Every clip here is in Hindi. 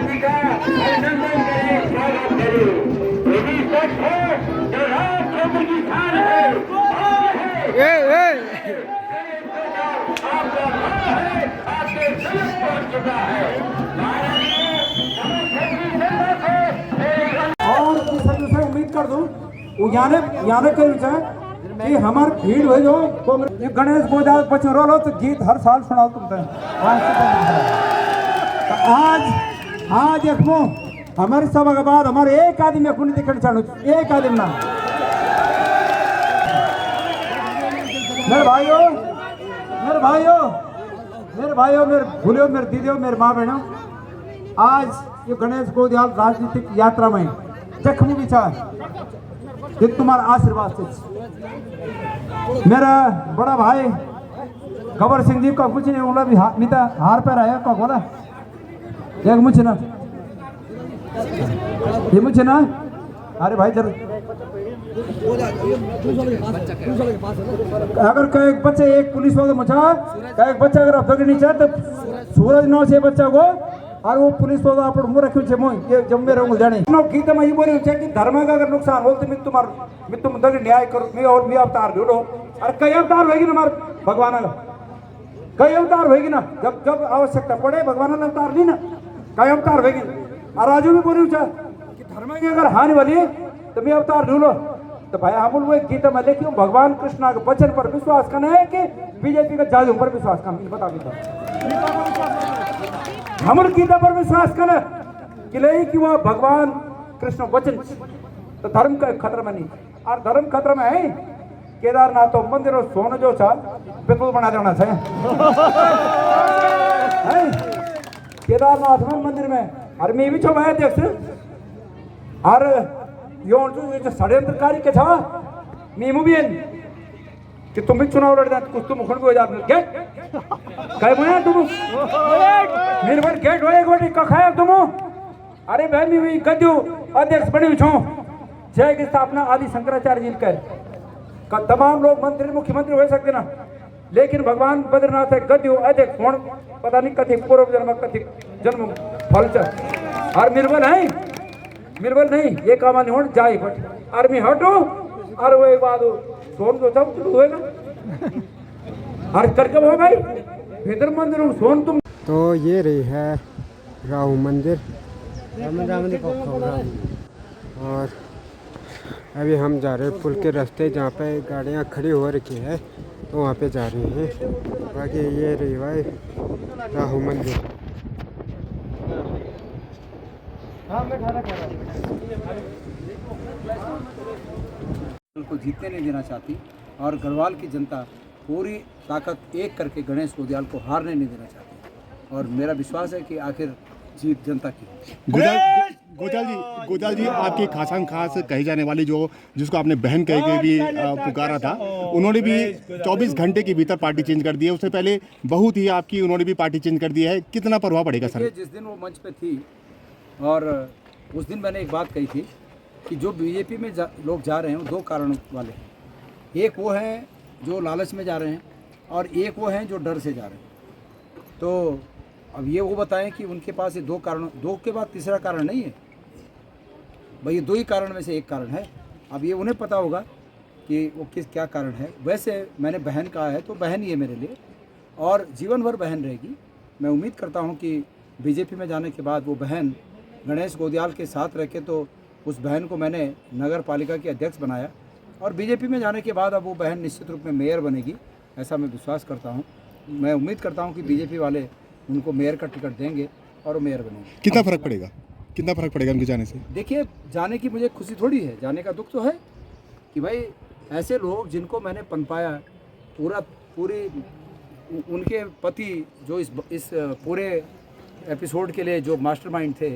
जी का अभिनंदन करें, स्वागत करें। यही सच है जो राज क्षेत्र की शान है और है। आपका भाव है, आपके दिल पहुंच चुका है। और से उम्मीद कर दूं वो याने के कि हमार भीड़ हो जो कांग्रेस गणेश गोदाल बच रोलो तो गीत हर साल सुनाओ तुमसे। तो आज देखो हमारी सभा के बाद हमारे एक आदमी अपनी दिखने चालू एक आदमी ना मेरे भाइयों मेरे भूलियो मेरे दीदियों मेरे माँ बहनों, आज ये गणेश गोदियाल राजनीतिक यात्रा में जख्मी विचार ये तुम्हारा आशीर्वाद से मेरा बड़ा भाई गबर सिंह जी का कुछ नहीं बोला भी मिता हार पे रहा का बोला एक मुझे ना ये मुझे ना अरे भाई जरा अगर कई एक बच्चे एक पुलिस वाले मचा कई एक बच्चा अगर अब नीचे तो सूरज नौ से बच्चा को और वो पुलिस वाला आप मुंह रखे छे मोय ये जम्मे रहूंगा जाने नो गीत में ये बोले छे कि धर्म का अगर नुकसान हो तो मैं तुम दग न्याय करो मैं और मैं अवतार ढूंढो और कई अवतार होगी ना हमार भगवान का कई अवतार होगी ना जब आवश्यकता पड़े भगवान ने अवतार ली ना कई अवतार होगी और राजू भी बोले छे कि धर्म की अगर हानि वाली तो मैं अवतार ढूंढो तो भाई हम वो गीता में लेके भगवान कृष्ण के वचन पर विश्वास करना है कि बीजेपी का जादू पर विश्वास करना बता देता हम गीता पर विश्वास कर कि नहीं कि वह भगवान कृष्ण वचन तो धर्म का खतरा में नहीं और धर्म खतरा में है केदारनाथ तो मंदिर सोने जो था बिल्कुल बना देना चाहिए केदारनाथ में मंदिर में और मैं भी छो मैं अध्यक्ष और यो षड्यंत्रकारी के था मीमू भी कि तुम भी चुनाव लड़ कुछ तुम मुखंड को गेट कहे मैं तुम मेरे पर गेट होए गोटी कखाया तुम अरे भाई मैं भी गद्यो अध्यक्ष बने छो जय की स्थापना आदि शंकराचार्य जी का तमाम लोग मंत्री मुख्यमंत्री हो सकते ना लेकिन भगवान बद्रीनाथ है गद्यो अध्यक्ष कौन पता नहीं कथी पूर्व जन्म कथी जन्म फल और निर्बल नहीं ये काम नहीं हो जाए फट और मैं हटो और वो एक बात सोन तो सब शुरू होएगा और करके हो भाई भीतर मंदिर सोन तुम तो ये रही है राहु मंदिर और अभी हम जा रहे हैं पुल के रास्ते जहाँ पे गाड़ियाँ खड़ी हो रखी है तो वहाँ पे जा रहे हैं। बाकी ये रही भाई राहु मंदिर। को जीतने नहीं देना चाहती और गढ़वाल की जनता पूरी ताकत एक करके गणेश गोदियाल को हारने नहीं देना चाहती और मेरा विश्वास है कि आखिर जीत जनता की। गोदियाल जी आपकी खासान खास कही जाने वाली जो जिसको आपने बहन कह के भी पुकारा था उन्होंने भी 24 घंटे के भीतर पार्टी चेंज कर दी है। उससे पहले बहुत ही आपकी उन्होंने भी पार्टी चेंज कर दी है, कितना प्रभाव पड़ेगा सर? जिस दिन वो मंच पे थी और उस दिन मैंने एक बात कही थी कि जो बीजेपी में लोग जा रहे हैं वो दो कारण वाले हैं। एक वो हैं जो लालच में जा रहे हैं और एक वो हैं जो डर से जा रहे हैं। तो अब ये वो बताएं कि उनके पास ये दो कारण, दो के बाद तीसरा कारण नहीं है भाई, ये दो ही कारण में से एक कारण है। अब ये उन्हें पता होगा कि वो क्या कारण है। वैसे मैंने बहन कहा है तो बहन ही है मेरे लिए और जीवन भर बहन रहेगी। मैं उम्मीद करता हूँ कि बीजेपी में जाने के बाद वो बहन गणेश गोदियाल के साथ रह के तो उस बहन को मैंने नगर पालिका की अध्यक्ष बनाया और बीजेपी में जाने के बाद अब वो बहन निश्चित रूप में मेयर बनेगी, ऐसा मैं विश्वास करता हूँ। मैं उम्मीद करता हूँ कि बीजेपी वाले उनको मेयर का टिकट देंगे और वो मेयर बनेंगे। कितना फर्क पड़ेगा उनके जाने से? देखिए, जाने की मुझे खुशी थोड़ी है, जाने का दुख तो है कि भाई ऐसे लोग जिनको मैंने पनपाया पूरी उनके पति जो इस पूरे एपिसोड के लिए जो मास्टरमाइंड थे,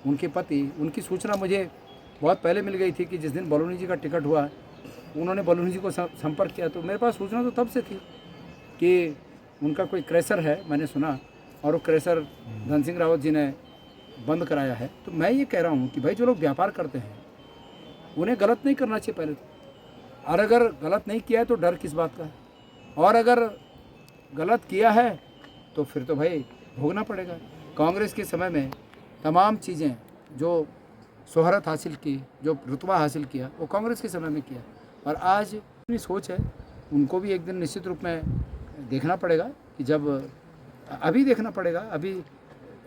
उनके पति, उनकी सूचना मुझे बहुत पहले मिल गई थी कि जिस दिन बलूनी जी का टिकट हुआ उन्होंने बलूनी जी को संपर्क किया तो मेरे पास सूचना तो तब से थी कि उनका कोई क्रैशर है, मैंने सुना, और वो क्रैशर धन सिंह रावत जी ने बंद कराया है। तो मैं ये कह रहा हूँ कि भाई जो लोग व्यापार करते हैं उन्हें गलत नहीं करना चाहिए पहले तो, और अगर गलत नहीं किया है तो डर किस बात का है, और अगर गलत किया है तो फिर तो भाई भोगना पड़ेगा। कांग्रेस के समय में तमाम चीज़ें जो शोहरत हासिल की, जो रुतबा हासिल किया, वो कांग्रेस के समय में किया। और आज अपनी सोच है, उनको भी एक दिन निश्चित रूप में देखना पड़ेगा कि जब अभी देखना पड़ेगा। अभी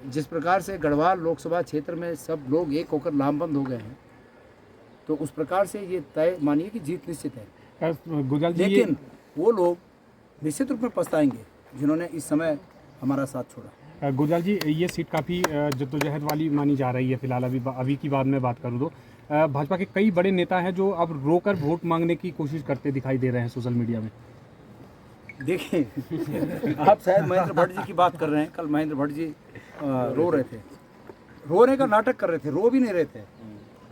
जिस प्रकार से गढ़वाल लोकसभा क्षेत्र में सब लोग एक होकर लामबंद हो गए हैं, तो उस प्रकार से ये तय मानिए कि जीत निश्चित है। गुजराल जी, लेकिन वो लोग निश्चित रूप में पछताएंगे जिन्होंने इस समय हमारा साथ छोड़ा। गुजराल जी, ये सीट काफ़ी जद्दोजहद वाली मानी जा रही है फिलहाल। अभी की बात में बात करूँ तो भाजपा के कई बड़े नेता हैं जो अब रोकर वोट मांगने की कोशिश करते दिखाई दे रहे हैं सोशल मीडिया में। देखिए, आप शायद महेंद्र भट्ट जी की बात कर रहे हैं। कल महेंद्र भट्ट जी रो रहे थे, रोने का नाटक कर रहे थे, रो भी नहीं रहे थे।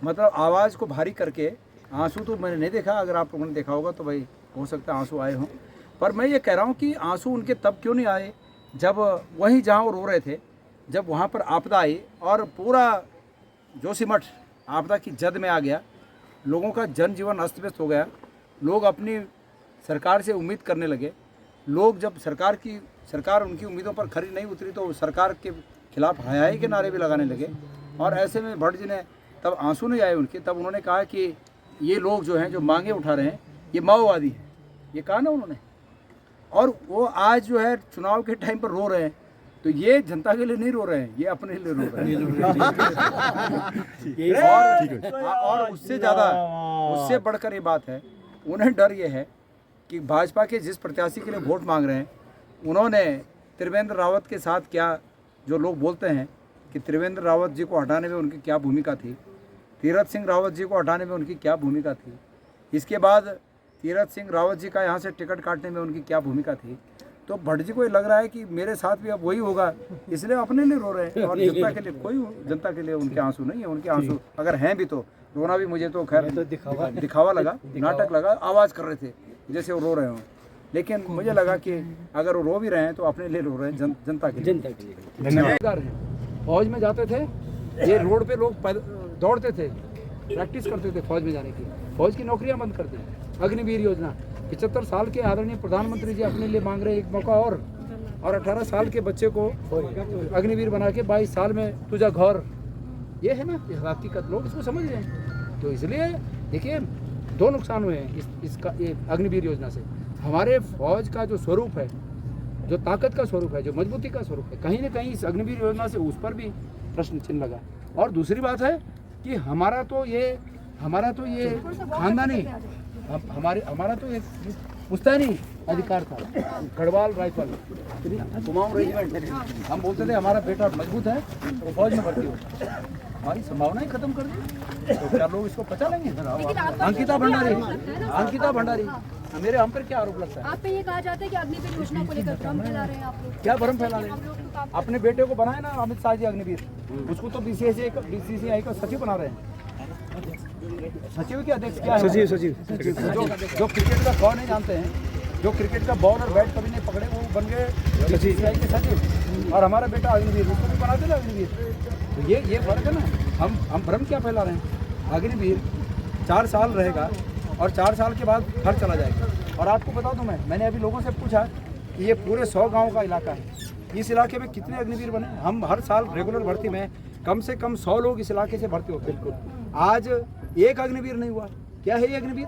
मतलब आवाज़ को भारी करके, आंसू तो मैंने नहीं देखा, अगर आप लोगों ने देखा होगा तो भाई हो सकता है आंसू आए हों, पर मैं ये कह रहा हूँ कि आंसू उनके तब क्यों नहीं आए जब वहीं जहाँ वो रो रहे थे, जब वहाँ पर आपदा आई और पूरा जोशीमठ आपदा की जद में आ गया, लोगों का जनजीवन अस्त व्यस्त हो गया, लोग अपनी सरकार से उम्मीद करने लगे। लोग जब सरकार उनकी उम्मीदों पर खरी नहीं उतरी तो सरकार के खिलाफ हाय के नारे भी लगाने लगे। और ऐसे में भट्ट जी ने तब आंसू नहीं आए उनके, तब उन्होंने कहा कि ये लोग जो हैं, जो मांगे उठा रहे हैं, ये माओवादी हैं, ये कहा ना उन्होंने। और वो आज जो है चुनाव के टाइम पर रो रहे हैं, तो ये जनता के लिए नहीं रो रहे हैं, ये अपने लिए रो रहे हैं। और उससे ज़्यादा, उससे बढ़कर ये बात है, उन्हें डर ये है कि भाजपा के जिस प्रत्याशी के लिए वोट मांग रहे हैं, उन्होंने त्रिवेंद्र रावत के साथ क्या, जो लोग बोलते हैं कि त्रिवेंद्र रावत जी को हटाने में उनकी क्या भूमिका थी, तीरथ सिंह रावत जी को हटाने में उनकी क्या भूमिका थी, इसके बाद तीरथ सिंह रावत जी का यहाँ से टिकट काटने में उनकी क्या भूमिका थी। तो भट्ट जी को ये लग रहा है कि मेरे साथ भी अब वही होगा, इसलिए अपने लिए रो रहे हैं। और जनता के लिए कोई, जनता के लिए उनके आंसू नहीं है। उनके आंसू अगर हैं भी तो रोना भी, मुझे तो खैर दिखावा लगा, नाटक लगा, आवाज़ कर रहे थे जैसे वो रो रहे हों, लेकिन मुझे लगा कि अगर वो रो भी रहे हैं तो अपने लिए रो रहे हैं, जनता के लिए। धन्यवाद। फौज में जाते थे, ये रोड पे लोग दौड़ते थे, प्रैक्टिस करते थे फौज में जाने की। फौज की नौकरियां बंद कर दी। अग्निवीर योजना 75 साल के आदरणीय प्रधानमंत्री जी अपने लिए मांग रहे एक मौका और 18 साल के बच्चे को अग्निवीर बना के 22 साल में तुझा घर, ये है ना हकीकत, लोग इसको समझ रहे हैं। तो इसलिए देखिए, दो नुकसान हुए हैं इसका, ये अग्निवीर योजना से। हमारे फौज का जो स्वरूप है, जो ताकत का स्वरूप है, जो मजबूती का स्वरूप है, कहीं ना कहीं इस अग्निवीर योजना से उस पर भी प्रश्न चिन्ह लगा। और दूसरी बात है कि हमारा तो ये खानदानी, हमारा तो एक पुश्तैनी अधिकार था, गढ़वाल राइफल कुमाऊं रेजिमेंट। हम बोलते थे हमारा बेटा मजबूत है तो फौज में भर्ती हो, हमारी संभावनाएं खत्म कर दी। तो क्या लोग इसको पचा लेंगे? अंकिता भंडारी मेरे हम पर क्या आरोप लगता है? आप पे ये कहा जाता है कि अग्निवीर योजना को लेकर भ्रम फैला रहे हैं आप लोग। क्या भ्रम फैला रहे हैं? अपने बेटे को बनाए ना अमित शाह जी अग्निवीर, उसको तो बीसीसीआई का सचिव बना रहे हैं। सचिव के अध्यक्ष क्या है? सचिव जो क्रिकेट का खौ नहीं जानते हैं, जो क्रिकेट का बॉल और बैट कभी नहीं पकड़े, वो बन गए बीसीसीआई के सचिव। और हमारा बेटा अग्निवीर, उसको भी बना देना अग्निवीर। तो ये फर्क है ना। हम भ्रम क्या फैला रहे हैं? अग्निवीर 4 साल रहेगा और 4 साल के बाद घर चला जाएगा। और आपको बता दूं, मैंने अभी लोगों से पूछा कि ये पूरे 100 गाँव का इलाका है, इस इलाके में कितने अग्निवीर बने? हम हर साल रेगुलर भर्ती में कम से कम 100 लोग इस इलाके से भर्ती होते हैं। बिल्कुल, आज एक अग्निवीर नहीं हुआ। क्या है ये अग्निवीर?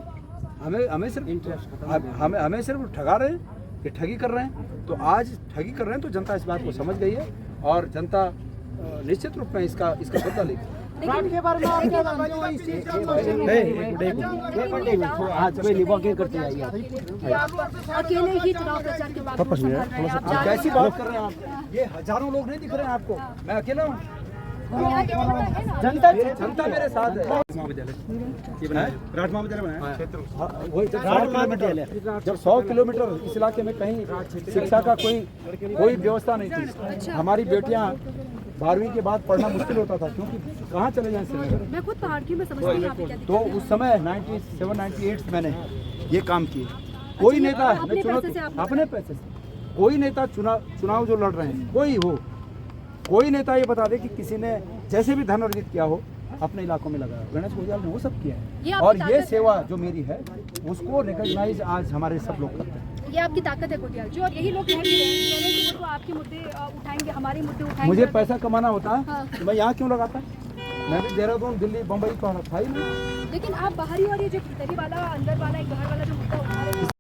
हमें सिर्फ इंटरेस्ट, हमें सिर्फ ठगा रहे हैं, ये ठगी कर रहे हैं। तो आज ठगी कर रहे हैं, तो जनता इस बात को समझ गई है और जनता निश्चित रूप में इसका बदला लेगी। के बारे में आप क्या जानते हो? अकेले ही चुनाव प्रचार के बाद कैसी बात कर रहे हैं आप? ये हजारों लोग नहीं दिख रहे हैं आपको, मैं अकेला हूँ। जनता मेरे साथ है। जब 100 किलोमीटर इस इलाके में कहीं शिक्षा का कोई व्यवस्था नहीं थी, हमारी बेटियां 12वीं के बाद पढ़ना मुश्किल होता था, क्योंकि कहाँ चले जाएं श्रीनगर। मैं खुद पहाड़ की, मैं समझती हूँ आप क्या तो उस समय 97-98 मैंने ये काम किए। कोई नेता अपने पैसे से, कोई नेता चुनाव जो लड़ रहे हैं, कोई नेता ये बता दे कि किसी ने जैसे भी धन अर्जित किया हो अपने इलाकों में लगाया। गणेश गुजराल ने वो सब किया है। और ये सेवा जो मेरी है उसको रिकॉग्नाइज आज हमारे सब लोग करते हैं। ये आपकी ताकत है कोटियाल जी, और यही लोग कह भी रहे हैं कि वो आपके मुद्दे उठाएंगे, हमारे मुद्दे उठाएंगे। मुझे पैसा कमाना होता हाँ। तो मैं यहाँ क्यों लगाता? मैं भी देहरादून, दिल्ली, बम्बई तो था ही नहीं। लेकिन आप बाहरी और ये जो भीतरी वाला, अंदर वाला, एक बाहर वाला जो मुद्दा उठा रहे हैं